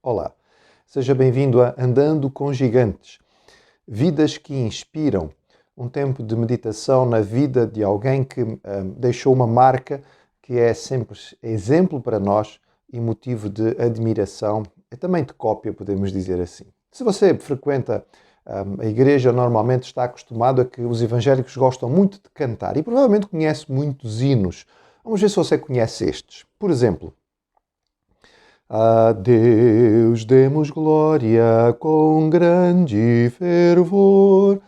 Olá, seja bem-vindo a Andando com Gigantes. Vidas que inspiram. Um tempo de meditação na vida de alguém que deixou uma marca que é sempre exemplo para nós e motivo de admiração e também de cópia, podemos dizer assim. Se você frequenta a igreja, normalmente está acostumado a que os evangélicos gostam muito de cantar e provavelmente conhece muitos hinos. Vamos ver se você conhece estes. Por exemplo, a Deus demos glória com grande fervor.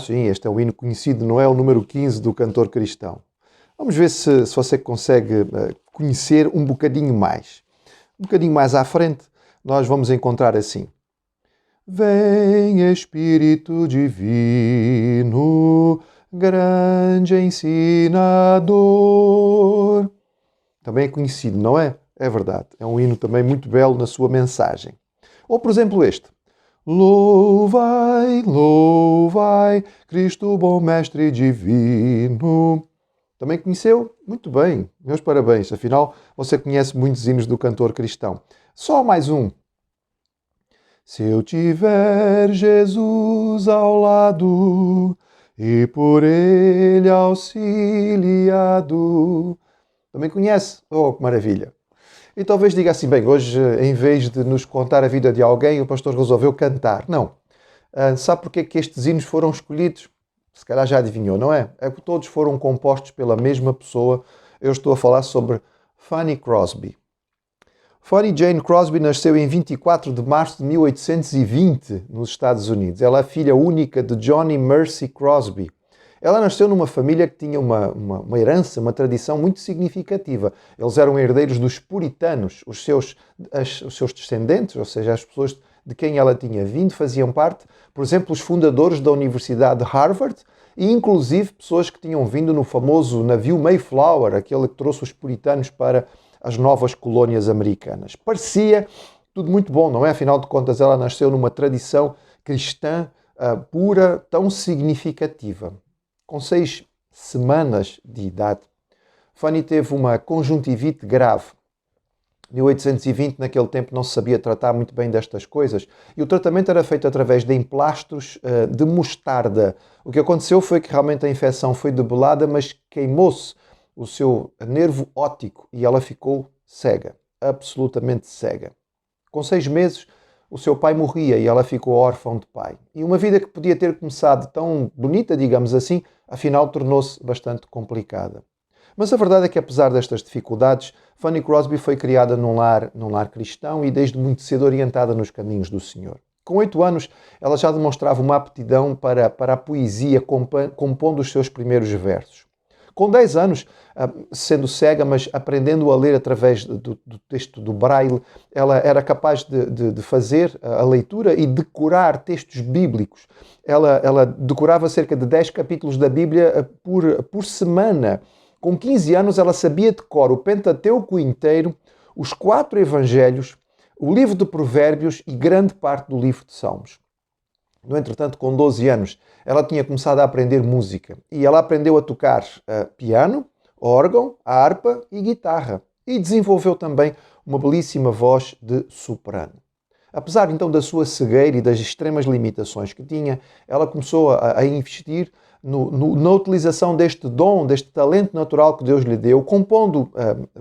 Sim, este é o hino conhecido, não é o número 15 do cantor cristão. Vamos ver se você consegue conhecer um bocadinho mais. Um bocadinho mais à frente, nós vamos encontrar assim. Vem Espírito Divino, grande ensinador. Também é conhecido, não é? É verdade. É um hino também muito belo na sua mensagem. Ou, por exemplo, este. Louvai, louvai, Cristo bom Mestre Divino. Também conheceu? Muito bem. Meus parabéns. Afinal, você conhece muitos hinos do cantor cristão. Só mais um. Se eu tiver Jesus ao lado e por ele auxiliado. Também conhece? Oh, que maravilha! E talvez diga assim, bem, hoje em vez de nos contar a vida de alguém, o pastor resolveu cantar. Não. Sabe porque é que estes hinos foram escolhidos? Se calhar já adivinhou, não é? É que todos foram compostos pela mesma pessoa. Eu estou a falar sobre Fanny Crosby. Fanny Jane Crosby nasceu em 24 de março de 1820 nos Estados Unidos. Ela é a filha única de John e Mercy Crosby. Ela nasceu numa família que tinha uma herança, uma tradição muito significativa. Eles eram herdeiros dos puritanos. Os seus descendentes, ou seja, as pessoas de quem ela tinha vindo, faziam parte, por exemplo, os fundadores da Universidade de Harvard e, inclusive, pessoas que tinham vindo no famoso navio Mayflower, aquele que trouxe os puritanos para as novas colônias americanas. Parecia tudo muito bom, não é? Afinal de contas, ela nasceu numa tradição cristã pura, tão significativa. Com 6 semanas de idade, Fanny teve uma conjuntivite grave. Em 1820, naquele tempo, não se sabia tratar muito bem destas coisas e o tratamento era feito através de emplastros de mostarda. O que aconteceu foi que realmente a infecção foi debelada, mas queimou-se o seu nervo óptico e ela ficou cega, absolutamente cega. Com 6 meses, o seu pai morria e ela ficou órfã de pai. E uma vida que podia ter começado tão bonita, digamos assim, afinal tornou-se bastante complicada. Mas a verdade é que, apesar destas dificuldades, Fanny Crosby foi criada num lar cristão e desde muito cedo orientada nos caminhos do Senhor. Com 8 anos, ela já demonstrava uma aptidão para a poesia, compondo os seus primeiros versos. Com 10 anos, sendo cega, mas aprendendo a ler através do texto do Braille, ela era capaz de fazer a leitura e decorar textos bíblicos. Ela decorava cerca de 10 capítulos da Bíblia por semana. Com 15 anos, ela sabia de cor o Pentateuco inteiro, os 4 Evangelhos, o livro de Provérbios e grande parte do livro de Salmos. No entretanto, com 12 anos, ela tinha começado a aprender música e ela aprendeu a tocar piano, órgão, harpa e guitarra e desenvolveu também uma belíssima voz de soprano. Apesar então da sua cegueira e das extremas limitações que tinha, ela começou a investir na utilização deste dom, deste talento natural que Deus lhe deu, compondo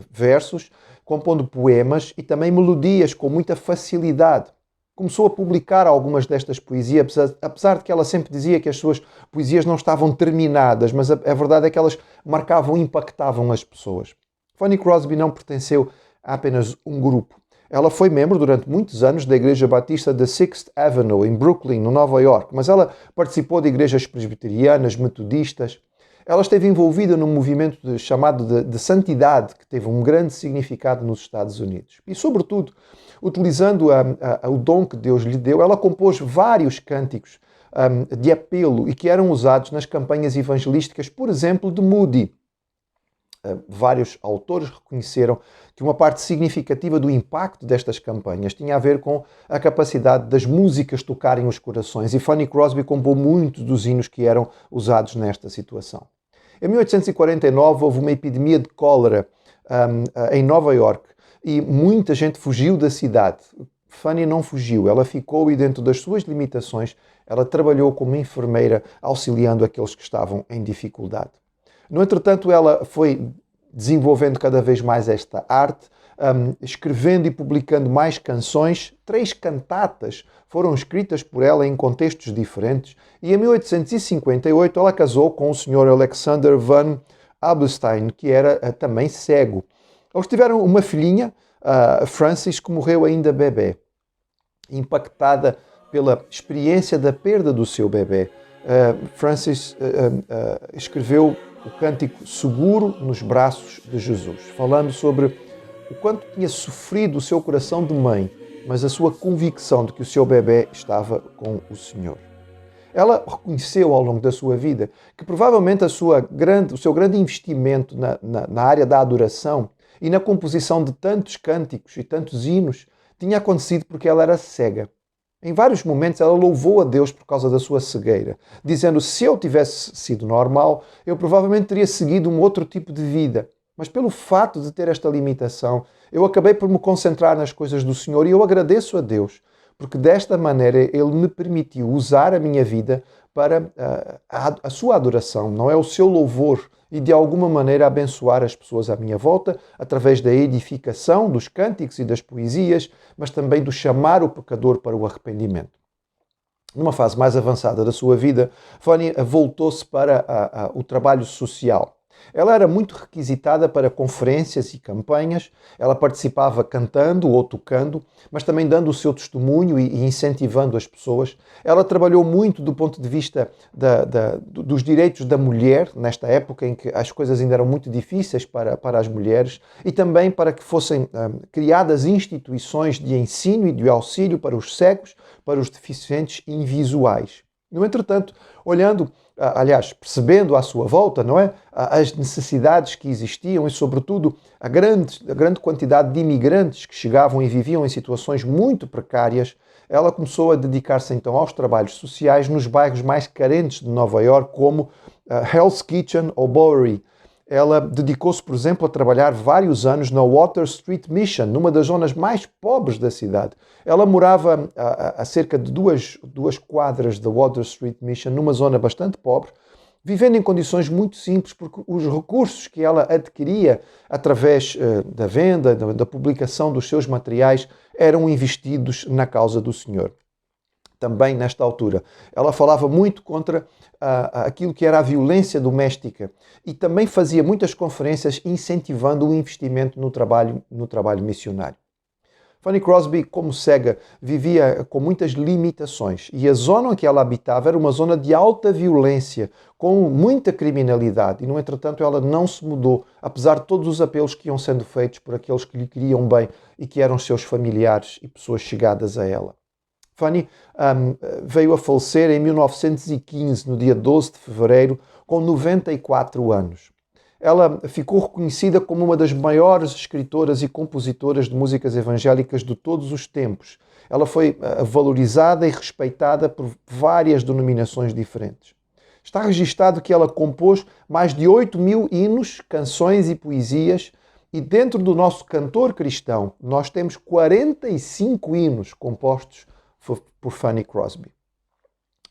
versos, compondo poemas e também melodias com muita facilidade. Começou a publicar algumas destas poesias, apesar de que ela sempre dizia que as suas poesias não estavam terminadas, mas a verdade é que elas marcavam e impactavam as pessoas. Fanny Crosby não pertenceu a apenas um grupo. Ela foi membro durante muitos anos da Igreja Batista da Sixth Avenue, em Brooklyn, no Nova York, mas ela participou de igrejas presbiterianas, metodistas. Ela esteve envolvida num movimento chamado de santidade, que teve um grande significado nos Estados Unidos. E, sobretudo, utilizando o dom que Deus lhe deu, ela compôs vários cânticos de apelo e que eram usados nas campanhas evangelísticas, por exemplo, de Moody. Vários autores reconheceram que uma parte significativa do impacto destas campanhas tinha a ver com a capacidade das músicas tocarem os corações, e Fanny Crosby compôs muitos dos hinos que eram usados nesta situação. Em 1849 houve uma epidemia de cólera em Nova York e muita gente fugiu da cidade. Fanny não fugiu, ela ficou e dentro das suas limitações, ela trabalhou como enfermeira, auxiliando aqueles que estavam em dificuldade. No entretanto, ela foi desenvolvendo cada vez mais esta arte, escrevendo e publicando mais canções. 3 cantatas foram escritas por ela em contextos diferentes e em 1858 ela casou com o Sr. Alexander van Abelstein, que era também cego. Eles tiveram uma filhinha, Frances, que morreu ainda bebê. Impactada pela experiência da perda do seu bebê, Frances escreveu o cântico Seguro nos Braços de Jesus, falando sobre o quanto tinha sofrido o seu coração de mãe, mas a sua convicção de que o seu bebê estava com o Senhor. Ela reconheceu ao longo da sua vida que provavelmente o seu grande investimento na área da adoração e na composição de tantos cânticos e tantos hinos tinha acontecido porque ela era cega. Em vários momentos ela louvou a Deus por causa da sua cegueira, dizendo: se eu tivesse sido normal, eu provavelmente teria seguido um outro tipo de vida. Mas pelo fato de ter esta limitação, eu acabei por me concentrar nas coisas do Senhor e eu agradeço a Deus, porque desta maneira Ele me permitiu usar a minha vida para a sua adoração, não é? O seu louvor e de alguma maneira abençoar as pessoas à minha volta através da edificação dos cânticos e das poesias, mas também do chamar o pecador para o arrependimento. Numa fase mais avançada da sua vida, Fanny voltou-se para o trabalho social. Ela era muito requisitada para conferências e campanhas, ela participava cantando ou tocando, mas também dando o seu testemunho e incentivando as pessoas. Ela trabalhou muito do ponto de vista dos direitos da mulher, nesta época em que as coisas ainda eram muito difíceis para as mulheres, e também para que fossem criadas instituições de ensino e de auxílio para os cegos, para os deficientes invisuais. No entretanto, percebendo à sua volta, não é, as necessidades que existiam e, sobretudo, a grande quantidade de imigrantes que chegavam e viviam em situações muito precárias, ela começou a dedicar-se então aos trabalhos sociais nos bairros mais carentes de Nova Iorque, como Hell's Kitchen ou Bowery. Ela dedicou-se, por exemplo, a trabalhar vários anos na Water Street Mission, numa das zonas mais pobres da cidade. Ela morava a cerca de duas quadras da Water Street Mission, numa zona bastante pobre, vivendo em condições muito simples, porque os recursos que ela adquiria através da venda, da publicação dos seus materiais, eram investidos na causa do Senhor. Também nesta altura, ela falava muito contra aquilo que era a violência doméstica e também fazia muitas conferências incentivando o investimento no trabalho missionário. Fanny Crosby, como cega, vivia com muitas limitações e a zona em que ela habitava era uma zona de alta violência, com muita criminalidade e, no entretanto, ela não se mudou, apesar de todos os apelos que iam sendo feitos por aqueles que lhe queriam bem e que eram seus familiares e pessoas chegadas a ela. Fanny veio a falecer em 1915, no dia 12 de fevereiro, com 94 anos. Ela ficou reconhecida como uma das maiores escritoras e compositoras de músicas evangélicas de todos os tempos. Ela foi valorizada e respeitada por várias denominações diferentes. Está registado que ela compôs mais de 8.000 hinos, canções e poesias, e dentro do nosso cantor cristão nós temos 45 hinos compostos por Fanny Crosby.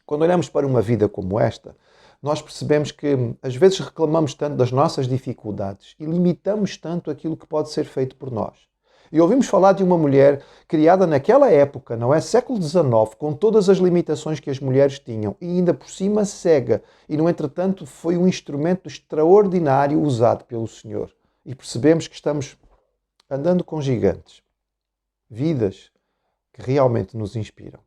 Quando olhamos para uma vida como esta, nós percebemos que às vezes reclamamos tanto das nossas dificuldades e limitamos tanto aquilo que pode ser feito por nós. E ouvimos falar de uma mulher criada naquela época, não é? Século XIX, com todas as limitações que as mulheres tinham e ainda por cima cega. E, no entretanto, foi um instrumento extraordinário usado pelo Senhor. E percebemos que estamos andando com gigantes. Vidas que realmente nos inspiram.